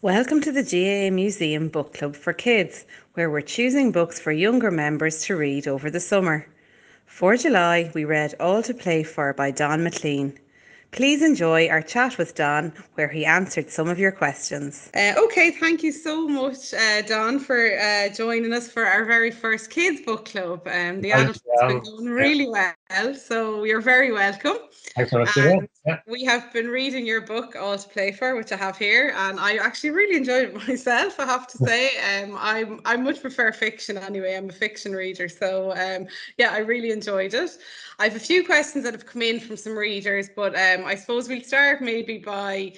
Welcome to the GAA Museum Book Club for Kids, where we're choosing books for younger members to read over the summer. For July, we read All to Play For by Donn McClean. Please enjoy our chat with Donn, where he answered some of your questions. Okay, thank you so much, Donn, for joining us for our very first kids book club. The adults has been going really well, so you're very welcome. Thanks so much, Julianne. We have been reading your book, All to Play For, which I have here, and I actually really enjoyed it myself, I have to say. I much prefer fiction anyway. I'm a fiction reader, so yeah, I really enjoyed it. I have a few questions that have come in from some readers, but I suppose we'll start maybe by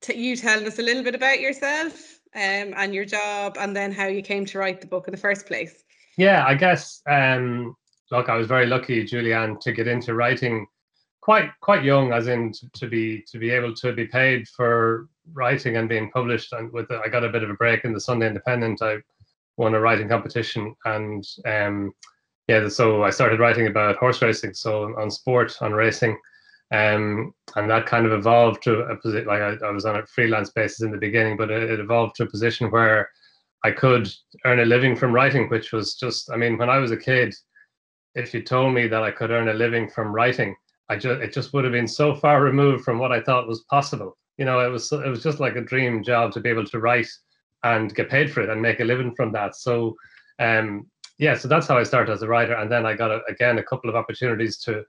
you telling us a little bit about yourself and your job, and then how you came to write the book in the first place. Yeah, I guess, look, I was very lucky, Julianne, to get into writing quite young, as in to be able to be paid for writing and being published. And I got a bit of a break in the Sunday Independent. I won a writing competition, and so I started writing about horse racing, so on sport, on racing, and that kind of evolved to a position. Like I was on a freelance basis in the beginning, but it evolved to a position where I could earn a living from writing, which was just, I mean, when I was a kid, if you told me that I could earn a living from writing, it just would have been so far removed from what I thought was possible. You know, it was just like a dream job to be able to write and get paid for it and make a living from that. So, so that's how I started as a writer. And then I got a couple of opportunities to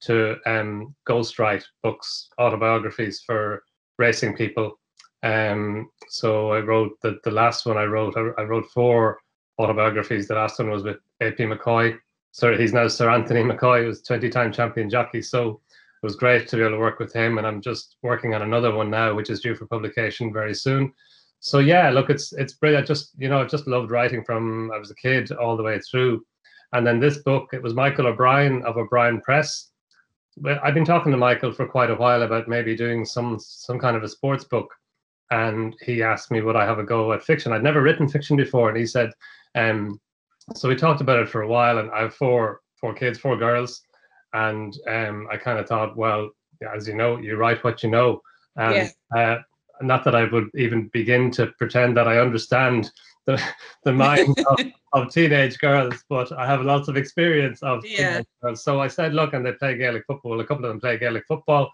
ghostwrite books, autobiographies for racing people. So I wrote the last one I wrote 4 autobiographies. The last one was with AP McCoy. Sorry, he's now Sir Anthony McCoy, who was 20-time champion jockey. So it was great to be able to work with him. And I'm just working on another one now, which is due for publication very soon. So yeah, look, it's brilliant. I just loved writing from I was a kid all the way through. And then this book, it was Michael O'Brien of O'Brien Press. But I've been talking to Michael for quite a while about maybe doing some kind of a sports book. And he asked me, would I have a go at fiction? I'd never written fiction before. And he said, so we talked about it for a while, and I have four kids, 4 girls. And I kind of thought, well, as you know, you write what you know. And not that I would even begin to pretend that I understand the mind of teenage girls, but I have lots of experience of teenage girls. So I said, look, and they play Gaelic football. A couple of them play Gaelic football.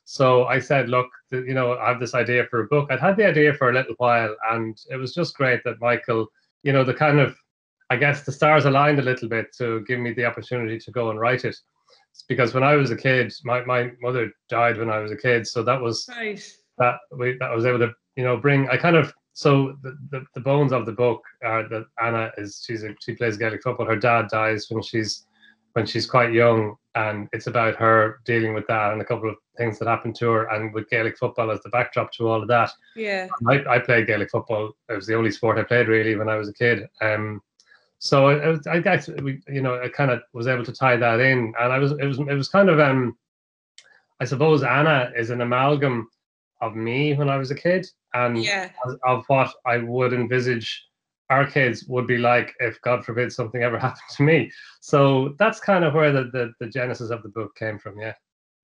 So I said, look, I have this idea for a book. I'd had the idea for a little while, and it was just great that Michael, the kind of, I guess the stars aligned a little bit to give me the opportunity to go and write it. Because when I was a kid, my mother died when I was a kid. So that was that I was able to, bring, I kind of, so the bones of the book are that Anna she plays Gaelic football. Her dad dies when she's quite young, and it's about her dealing with that and a couple of things that happened to her, and with Gaelic football as the backdrop to all of that. Yeah. I played Gaelic football. It was the only sport I played really when I was a kid. So I guess I kind of was able to tie that in, and it was kind of I suppose Anna is an amalgam of me when I was a kid, and of what I would envisage our kids would be like if, God forbid, something ever happened to me. So that's kind of where the genesis of the book came from.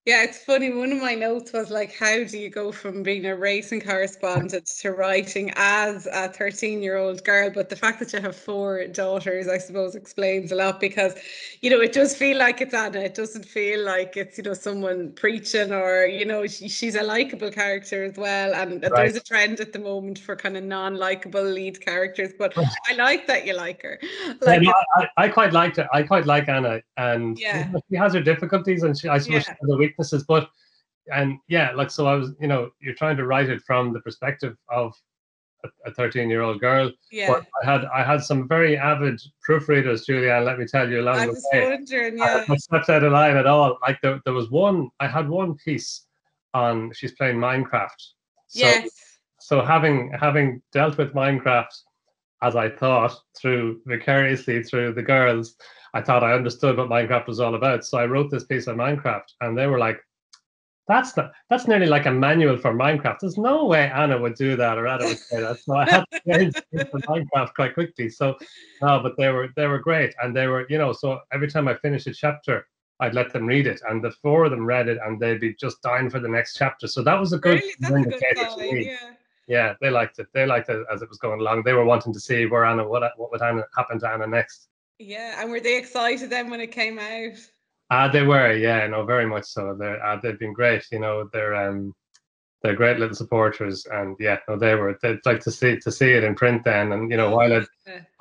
Yeah, it's funny. One of my notes was like, how do you go from being a racing correspondent to writing as a 13-year-old girl? But the fact that you have 4 daughters, I suppose, explains a lot, because, it does feel like it's Anna. It doesn't feel like it's, someone preaching, or, she's a likable character as well. And there's a trend at the moment for kind of non-likable lead characters. But I like that you like her. I quite liked it. I quite like Anna, and she has her difficulties, and I suppose she has her weaknesses, but so I was, you're trying to write it from the perspective of a 13-year-old girl. But I had some very avid proofreaders, Julianne, let me tell you, along the way. I was wondering, I stepped out of line at all. Like there was I had one piece on, she's playing Minecraft. So having dealt with Minecraft, as I thought, vicariously through the girls, I thought I understood what Minecraft was all about. So I wrote this piece on Minecraft, and they were like, that's nearly like a manual for Minecraft. There's no way Anna would do that, or Anna would say that. So I had to change it to Minecraft quite quickly. So no, but they were great. And they were, so every time I finished a chapter, I'd let them read it, and the 4 of them read it, and they'd be just dying for the next chapter. So that was a good indicator to me. yeah, they liked it. They liked it as it was going along. They were wanting to see where Anna, what would Anna happen to Anna next. Yeah, and were they excited then when it came out? They were, yeah, no, very much so. They've been great. You know, they're great little supporters, and yeah, no, they'd like to see it in print then. And you know, I'd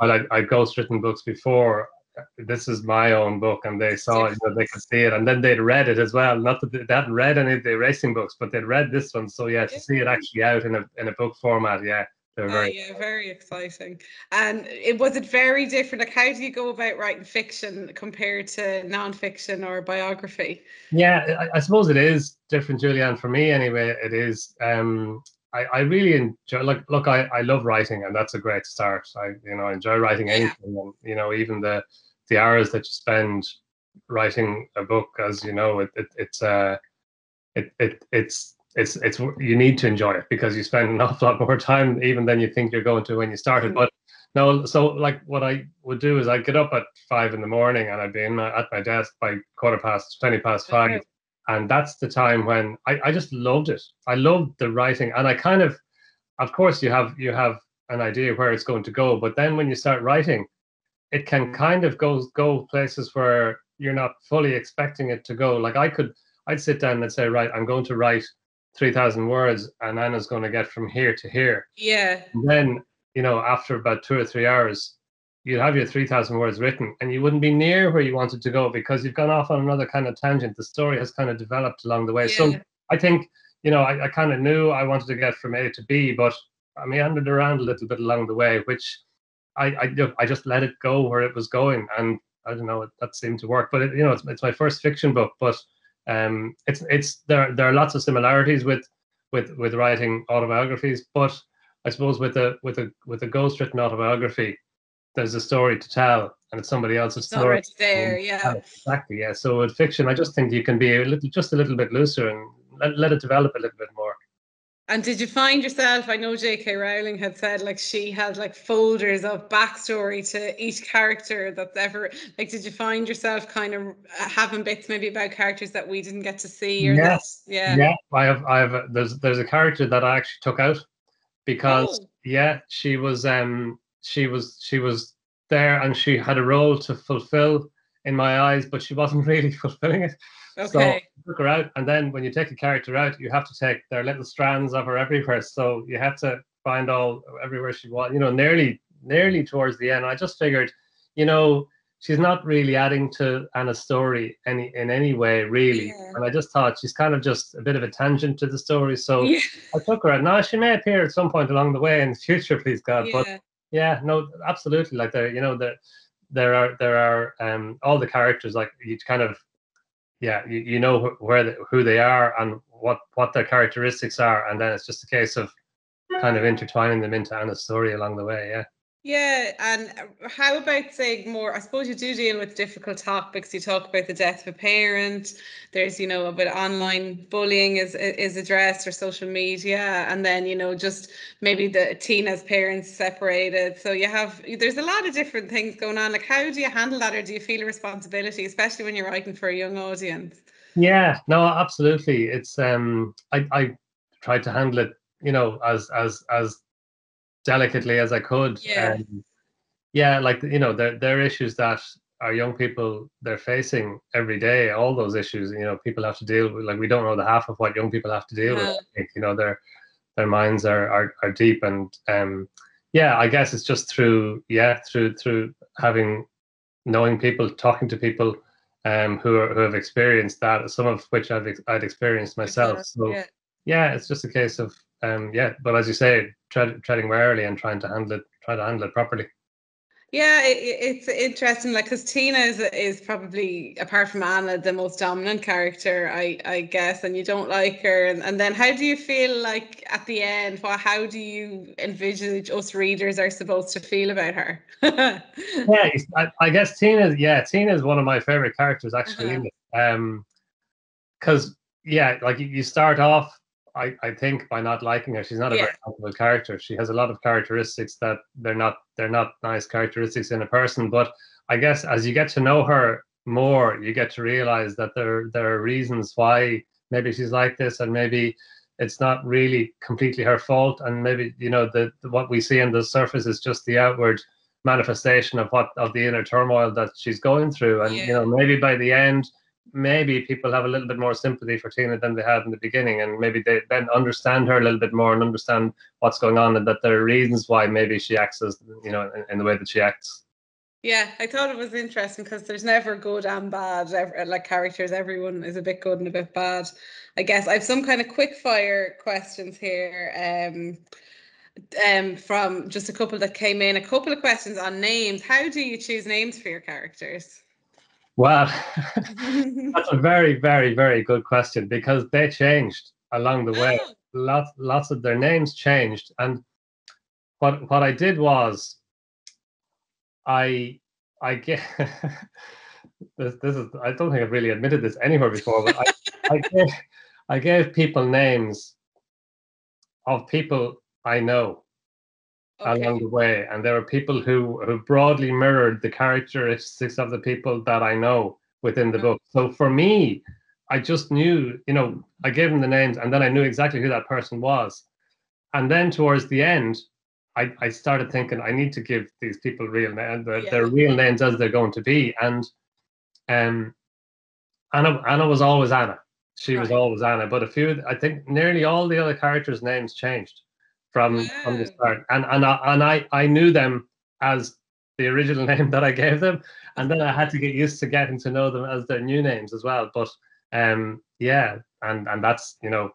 ghostwritten books before, this is my own book, and they saw it, you know, they could see it, and then they'd read it as well. Not that they hadn't read any of the racing books, but they'd read this one. So yeah, to see it actually out in a book format, yeah, they're very exciting. And was it very different? Like, how do you go about writing fiction compared to non-fiction or biography? Yeah, I suppose it is different, Julianne. For me, anyway, it is. I really enjoy. Like, look, I love writing, and that's a great start. I enjoy writing anything, and you know, even the hours that you spend writing a book, as you know, it's you need to enjoy it because you spend an awful lot more time even than you think you're going to when you started. But no, so like what I would do is I'd get up at 5 in the morning and I'd be at my desk by 5:15, and that's the time when I just loved it. I loved the writing, and I kind of course you have an idea where it's going to go, but then when you start writing, it can kind of go places where you're not fully expecting it to go. Like I'd sit down and say, right, I'm going to write 3,000 words, and Anna's going to get from here to here. Yeah. And then, you know, after about 2 or 3 hours, you'd have your 3,000 words written, and you wouldn't be near where you wanted to go because you've gone off on another kind of tangent. The story has kind of developed along the way. Yeah. So I think, you know, I kind of knew I wanted to get from A to B, but I meandered around a little bit along the way, which I just let it go where it was going, and I don't know, that seemed to work. But you know, it's my first fiction book, but there are lots of similarities with writing autobiographies, but I suppose with a ghostwritten autobiography, there's a story to tell, and it's somebody else's story. Already there, yeah. Exactly, yeah. So with fiction, I just think you can be just a little bit looser and let it develop a little bit more. And did you find yourself, I know J.K. Rowling had said like she had like folders of backstory to each character that's ever, like, did you find yourself kind of having bits maybe about characters that we didn't get to see? Or yes, yeah. I have there's a character that I actually took out because she was there and she had a role to fulfill in my eyes, but she wasn't really fulfilling it. Okay. So I took her out, and then when you take a character out, you have to take their little strands of her everywhere. So you have to find everywhere she was, you know, nearly towards the end. I just figured, you know, she's not really adding to Anna's story in any way, really. Yeah. And I just thought she's kind of just a bit of a tangent to the story. So I took her out. Now she may appear at some point along the way in the future, please God. Yeah. But yeah, no, absolutely. Like there are all the characters, like you kind of, you know who they are and what their characteristics are, and then it's just a case of kind of intertwining them into Anna's story along the way. Yeah, and how about saying more? I suppose you do deal with difficult topics. You talk about the death of a parent. There's, you know, a bit of online bullying is addressed, or social media, and then, you know, just maybe Tina's parents separated. So there's a lot of different things going on. Like, how do you handle that, or do you feel a responsibility, especially when you're writing for a young audience? Yeah, no, absolutely. It's I tried to handle it, you know, as delicately as I could. Like, you know, there are issues that our young people, they're facing every day. All those issues, you know, people have to deal with. Like, we don't know the half of what young people have to deal with. I think, you know, their minds are deep, and I guess it's just through knowing people, talking to people who have experienced that, some of which I'd experienced myself. So it's just a case of but as you say, treading warily and trying to handle it properly. Yeah, it's interesting, like, because Tina is probably, apart from Anna, the most dominant character, I guess, and you don't like her. And then how do you feel like at the end? How do you envisage us readers are supposed to feel about her? I guess Tina is one of my favorite characters, actually. Because like you start off, I think, by not liking her. She's not a very likable character. She has a lot of characteristics that they're not nice characteristics in a person. But I guess as you get to know her more, you get to realize that there are reasons why maybe she's like this, and maybe it's not really completely her fault, and maybe, you know, what we see on the surface is just the outward manifestation of the inner turmoil that she's going through. And you know, maybe by the end, maybe people have a little bit more sympathy for Tina than they had in the beginning, and maybe they then understand her a little bit more and understand what's going on, and that there are reasons why maybe she acts as, you know, in the way that she acts. Yeah, I thought it was interesting because there's never good and bad, like characters. Everyone is a bit good and a bit bad, I guess. I have some kind of quick fire questions here, from just a couple that came in. A couple of questions on names. How do you choose names for your characters? Well, that's a very, very, very good question, because they changed along the way. Lots of their names changed, and what I did was I get this is, I don't think I've really admitted this anywhere before, but I gave people names of people I know along the way, and there were people who broadly mirrored the characteristics of the people that I know within the book. So for me, I just knew, you know, I gave them the names, and then I knew exactly who that person was. And then towards the end, I started thinking, I need to give these people real names, their real names as they're going to be. And Anna was always Anna. She was always Anna. But I think nearly all the other characters' names changed from the start. And I knew them as the original name that I gave them. And then I had to get used to getting to know them as their new names as well. But yeah, and that's, you know,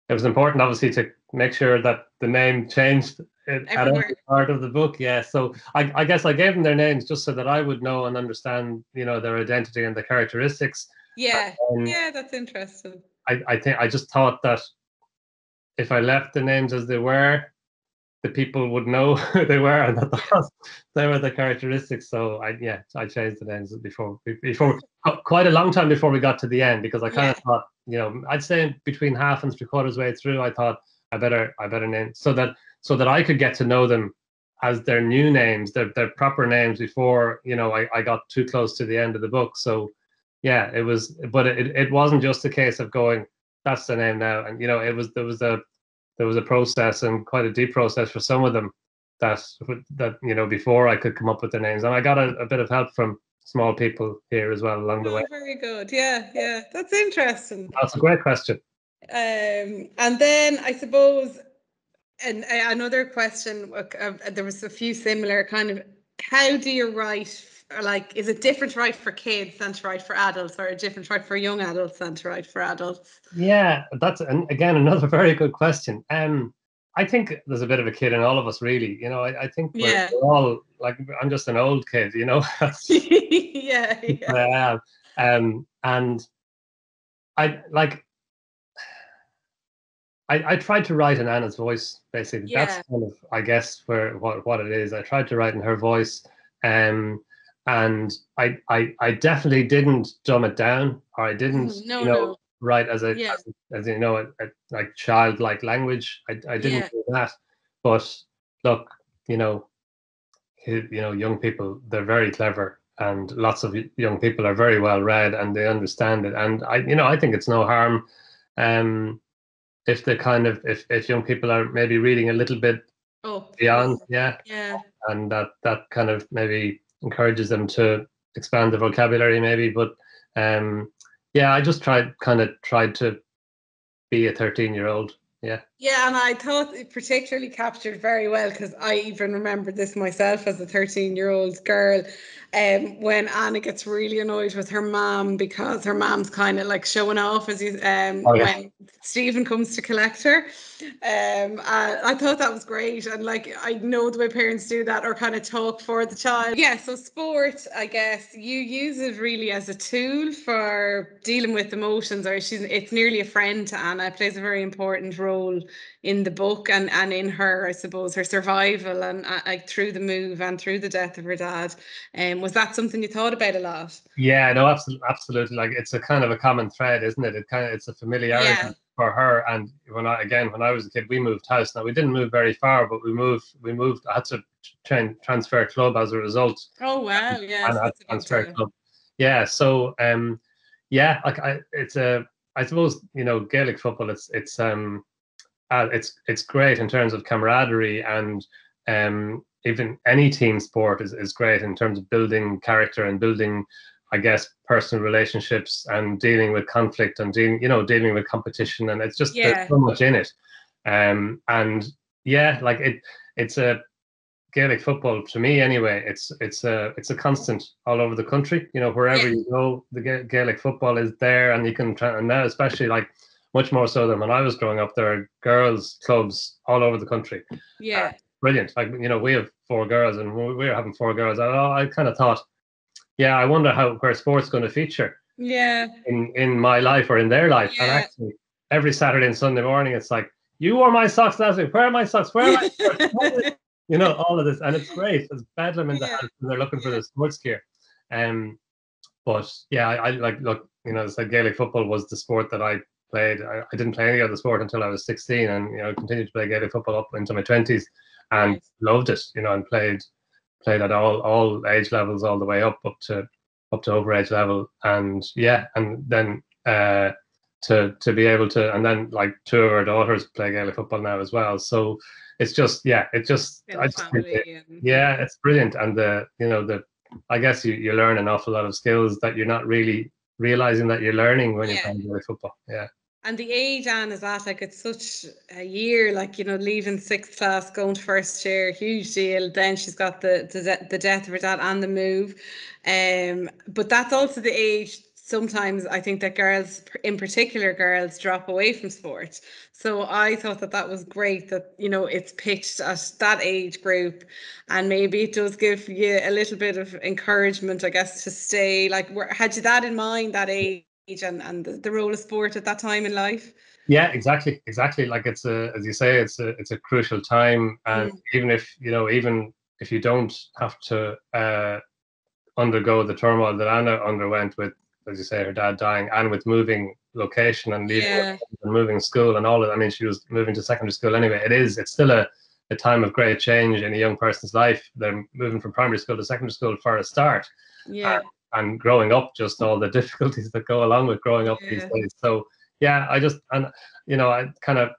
it was important, obviously, to make sure that the name changed at every part of the book. Yeah, so I guess I gave them their names just so that I would know and understand, you know, their identity and the characteristics. Yeah, that's interesting. I just thought that if I left the names as they were, the people would know who they were, and that they were the characteristics. So I changed the names before quite a long time before we got to the end, because I kind of thought, you know, I'd say between half and 3/4 way through, I thought I better name so that I could get to know them as their new names, their proper names, before, you know, I got too close to the end of the book. So yeah, it was, but it wasn't just a case of going, that's the name now. And you know, there was a process, and quite a deep process for some of them, that you know, before I could come up with the names. And I got a bit of help from small people here as well along the way. Very good. Yeah, that's interesting. That's a great question. And then I suppose, and another question, there was a few similar kind of, how do you write? Like, is it different to write for kids than to write for adults, or different to write for young adults than to write for adults? Yeah, that's, again, another very good question. I think there's a bit of a kid in all of us, really. You know, I think we're all, like, I'm just an old kid, you know. Yeah. And I tried to write in Anna's voice, basically. Yeah. That's kind of, I guess, what it is. I tried to write in her voice, and I definitely didn't dumb it down, or I didn't, write as a you know, a like childlike language. I didn't do that. But look, you know, young people, they're very clever, and lots of young people are very well read, and they understand it. And I think it's no harm, if the kind of, if young people are maybe reading a little bit beyond, and that kind of maybe encourages them to expand the vocabulary, maybe. But I just tried to be a 13-year-old. Yeah, and I thought it particularly captured very well, because I even remember this myself as a 13-year-old girl, when Anna gets really annoyed with her mom, because her mom's kind of like showing off, as when Stephen comes to collect her. I thought that was great, and like, I know the way parents do that, or kind of talk for the child. Yeah, so sport, I guess you use it really as a tool for dealing with emotions, or it's nearly a friend to Anna. It plays a very important role in the book, and in her, I suppose, her survival, and like through the move and through the death of her dad. Was that something you thought about a lot? Yeah, no, absolutely. Like, it's a kind of a common thread, isn't it? It's a familiarity for her. And when I was a kid, we moved house. Now, we didn't move very far, but we moved. I had to transfer club as a result. Oh wow! Yeah, and I had to transfer club. Yeah, so Yeah, like I suppose, Gaelic football. It's great in terms of camaraderie, and even any team sport is great in terms of building character and building, I guess, personal relationships and dealing with conflict and dealing with competition, and it's just there's Yeah. so much in it. And yeah, like it's a Gaelic football, to me anyway, it's a constant all over the country. Wherever Yeah. you go, the Gaelic football is there, and you can try. And now, especially, like, much more so than when I was growing up, there are girls' clubs all over the country. Yeah. Brilliant. Like, we have 4 girls, and when we were having 4 girls, I kind of thought, yeah, I wonder where sport's going to feature Yeah. in my life or in their life. And Yeah. actually, every Saturday and Sunday morning, it's like, you wore my socks last week. Where are my socks? Where are my socks? All of this, and it's great. It's bedlam in the Yeah. house, and they're looking for the sports gear. But yeah, I like, look, the Gaelic football was the sport that I played. I didn't play any other sport until I was 16, and continued to play Gaelic football up into my 20s, and Right. loved it. And played at all age levels, all the way up to overage level, and yeah, and then to be able to, and then, like, 2 of our daughters play Gaelic football now as well. So it's just, yeah, I just think yeah, it's brilliant, and I guess you learn an awful lot of skills that you're not really realizing that you're learning when you're Yeah. playing Gaelic football. Yeah. And the age, Anne, is that, like, it's such a year, like, leaving 6th class, going to first year, huge deal. Then she's got the death of her dad and the move. But that's also the age, sometimes I think, that girls, in particular girls, drop away from sport. So I thought that was great that, it's pitched at that age group, and maybe it does give you a little bit of encouragement, I guess, to stay. Like, had you that in mind, that age? And the role of sport at that time in life? Yeah, exactly. Like, as you say, it's a crucial time, and even if you don't have to undergo the turmoil that Anna underwent with, as you say, her dad dying, and with moving location and leaving and moving school and all of that. I mean, she was moving to secondary school anyway. It's still a time of great change in a young person's life. They're moving from primary school to secondary school for a start. Yeah. And growing up, just all the difficulties that go along with growing up these days. So yeah, I kind of,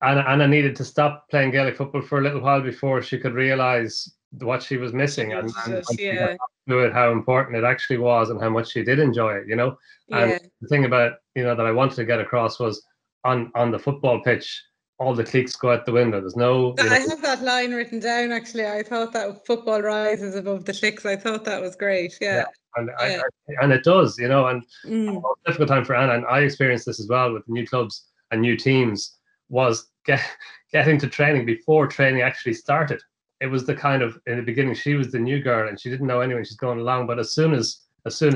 Anna needed to stop playing Gaelic football for a little while before she could realize what she was missing, and she got to it, how important it actually was, and how much she did enjoy it. And the thing about that I wanted to get across was, on the football pitch, all the cliques go out the window. There's no. I have that line written down, actually. I thought that football rises above the cliques. I thought that was great. Yeah. And it does, and a difficult time for Anna, and I experienced this as well with new clubs and new teams, was getting to training before training actually started. It was the kind of, in the beginning, she was the new girl and she didn't know anyone, she's going along, but as soon as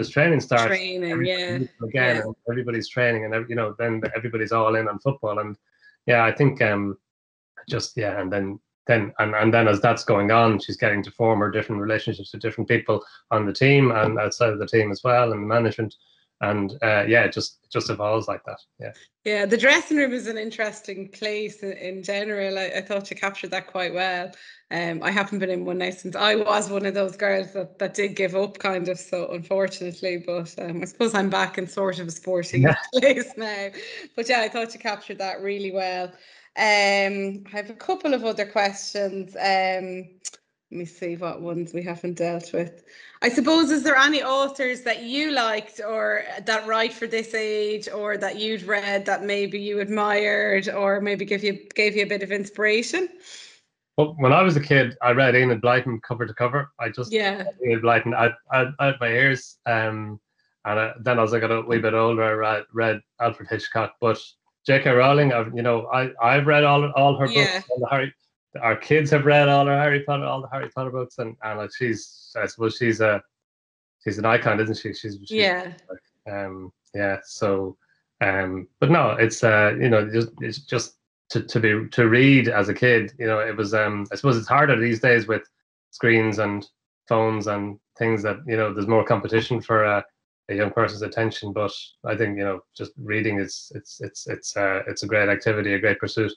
training starts, again, and everybody's training, and then everybody's all in on football. And yeah, I think and then as that's going on, she's getting to form her different relationships with different people on the team and outside of the team as well, and management. And it just evolves like that. Yeah, the dressing room is an interesting place in general. I thought you captured that quite well. I haven't been in one now since I was one of those girls that did give up, kind of, so unfortunately. But I suppose I'm back in sort of a sporty place now. But yeah, I thought you captured that really well. I have a couple of other questions. Let me see what ones we haven't dealt with. I suppose, is there any authors that you liked, or that write for this age, or that you'd read that maybe you admired, or maybe gave you a bit of inspiration? Well, when I was a kid, I read Enid Blyton cover to cover. I just Enid Blyton out my ears. And then as I got a wee bit older, I read Alfred Hitchcock. But J.K. Rowling, I've read all her books. Our kids have read all the Harry Potter books, and like, I suppose she's an icon, isn't she? She's So, but no, it's just to read as a kid. It was I suppose it's harder these days with screens and phones and things that there's more competition for a young person's attention. But I think just reading it's a great activity, a great pursuit.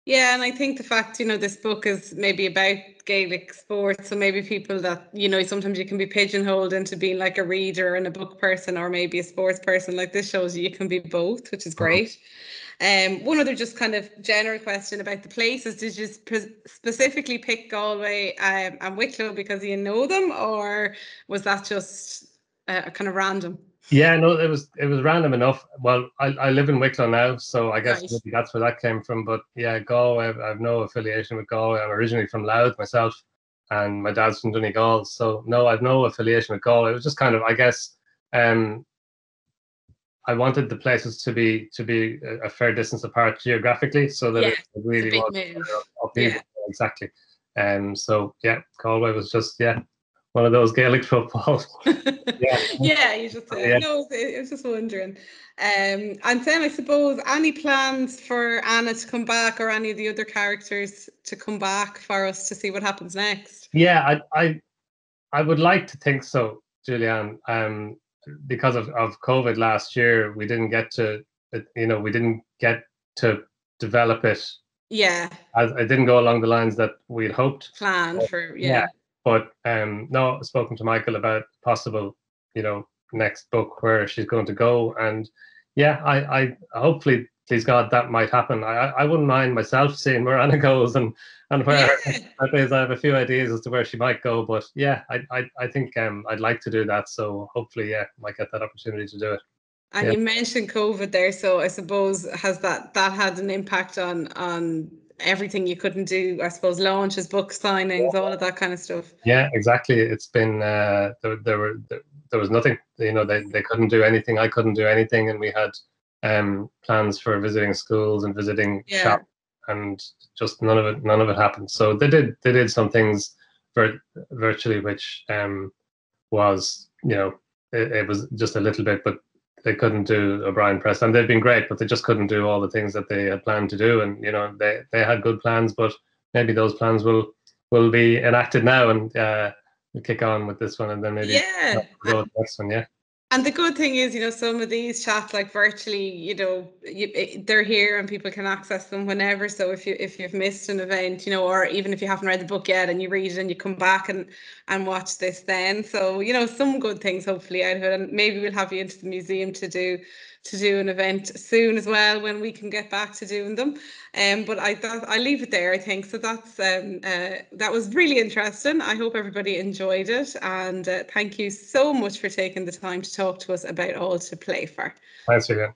Yeah, and I think the fact, this book is maybe about Gaelic sports, so maybe people that, sometimes you can be pigeonholed into being like a reader and a book person, or maybe a sports person. Like this shows you can be both, which is great. One other just kind of general question about the places. Did you specifically pick Galway and Wicklow because you know them, or was that just kind of random? Yeah, no, it was random enough. Well, I live in Wicklow now, so I guess Right. maybe that's where that came from. But yeah, Galway, I've no affiliation with Galway. I'm originally from Louth myself, and my dad's from Donegal. So no, I've no affiliation with Galway. It was just kind of, I guess, I wanted the places to be a fair distance apart geographically, so that Yeah, it it's a really big was move. upheaval. Yeah. Exactly. So yeah, Galway was just one of those Gaelic footballs. Yeah. Yeah, you just Yeah. no, I was just wondering. And then I suppose any plans for Anna to come back, or any of the other characters to come back for us to see what happens next? Yeah, I would like to think so, Julianne. Because of COVID last year, we didn't get to, we didn't get to develop it. Yeah, As it didn't go along the lines that we'd hoped. plan for Yeah, yeah. but no, I've spoken to Michael about possible, next book where she's going to go, and yeah, I hopefully, please God, that might happen. I wouldn't mind myself seeing where Anna goes and where. Yeah. I have a few ideas as to where she might go, but yeah, I think I'd like to do that. So hopefully, yeah, might get that opportunity to do it. And Yeah. you mentioned COVID there, so I suppose has that had an impact on everything you couldn't do? I suppose launches, book signings, all of that kind of stuff. Yeah, exactly. It's been there was nothing. They couldn't do anything. I couldn't do anything, and we had plans for visiting schools and visiting Yeah. shops, and just none of it happened. So they did some things virtually, which was it was just a little bit, but they couldn't do O'Brien Press, and they've been great, but they just couldn't do all the things that they had planned to do. And they had good plans, but maybe those plans will be enacted now, and we'll kick on with this one, and then maybe Yeah. go with the next one. Yeah. And the good thing is, some of these chats, like virtually, they're here and people can access them whenever. So if you've missed an event, or even if you haven't read the book yet and you read it and you come back and watch this then. So, some good things hopefully out of it. And maybe we'll have you into the museum to do an event soon as well, when we can get back to doing them. But I leave it there, I think. So that was really interesting. I hope everybody enjoyed it, and thank you so much for taking the time to talk to us about All to Play For. Thanks again.